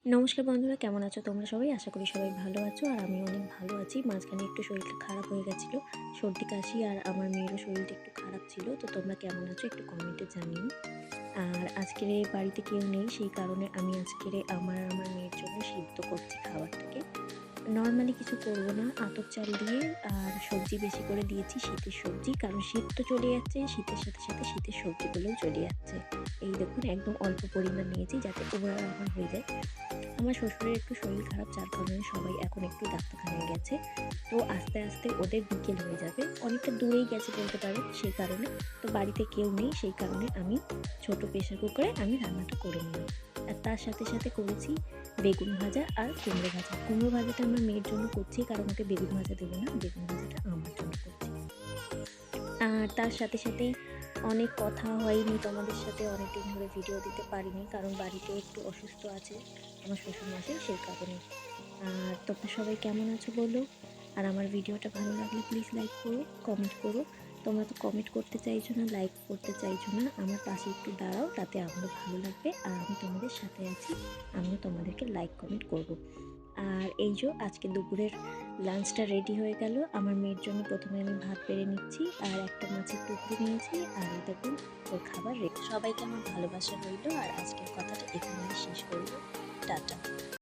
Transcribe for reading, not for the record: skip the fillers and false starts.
নমস্কার বন্ধুরা, কেমন আছো তোমরা সবাই? আশা করি সবাই ভালো আছো আর আমি অনেক ভালো আছি। মাঝখানে একটু শরীরটা খারাপ হয়ে গেছিলো, সর্দি কাশি, আর আমার মেয়েরও শরীরটা একটু খারাপ ছিল। তো তোমরা কেমন আছো একটু কমেন্টে জানিও। আর আজকের বাড়িতে কেউ নেই, সেই কারণে আমি আজকের আমার মেয়ের জন্য সিদ্ধ করছি খাবারটাকে। নর্মালি কিছু করব না, আতপ চাল দিয়ে আর সবজি বেশি করে দিয়েছি, শীতের সবজি, কারণ শীত তো চলে যাচ্ছে, শীতের সাথে সাথে শীতের সবজিগুলোও চলে যাচ্ছে। এই দেখুন, একদম অল্প পরিমাণ নিয়েছি যাতে ওরা আমার হয়ে যায়। আমার শ্বশুরের একটু শরীর খারাপ, যার কারণে সবাই এখন একটু ডাক্তারখানায় গেছে। তো আস্তে আস্তে ওদের বিকেল হয়ে যাবে, অনেকটা দূরেই গেছে বলতে পারো, সেই কারণে। তো বাড়িতে কেউ নেই, সেই কারণে আমি ছোট প্রেশার কুকারে আমি রান্নাটা করে নিই। আর তার সাথে সাথে করেছি বেগুন ভাজা আর কুমড়ো ভাজা। কুমড়ো ভাজাটা আমার মেয়ের জন্য করছি, কারণ ওকে বেগুন ভাজা দেবো না, বেগুন ভাজাটা আমার জন্য করছি। আর তার সাথে সাথেই অনেক কথা হয়নি তোমাদের সাথে, অনেক দিন ধরে ভিডিও দিতে পারিনি, কারণ বাড়িতে একটু অসুস্থ আছে আমার শ্বশুরমশাই, সেই কারণে। আর তোমরা সবাই কেমন আছো বলো। আর আমার ভিডিওটা ভালো লাগলে প্লিজ লাইক করো, কমেন্ট করো। তোমরা তো কমেন্ট করতে চাইছো না, লাইক করতে চাইছো না, আমার পাশে একটু দাঁড়াও, তাতে আমারও ভালো লাগবে। আর আমি তোমাদের সাথে আছি, আমিও তোমাদেরকে লাইক কমেন্ট করব। আর এই যে আজকে দুপুরের লাঞ্চটা রেডি হয়ে গেল। আমার মেয়ের জন্য প্রথমে আমি ভাত বেড়ে নিচ্ছি, আর একটা মাছের টুকরো নিয়েছি, আর এই দেখুন ওর খাবার রেডি। সবাইকে আমার ভালোবাসা রইল, আর আজকের কথাটা এখানে শেষ করব। টাটা।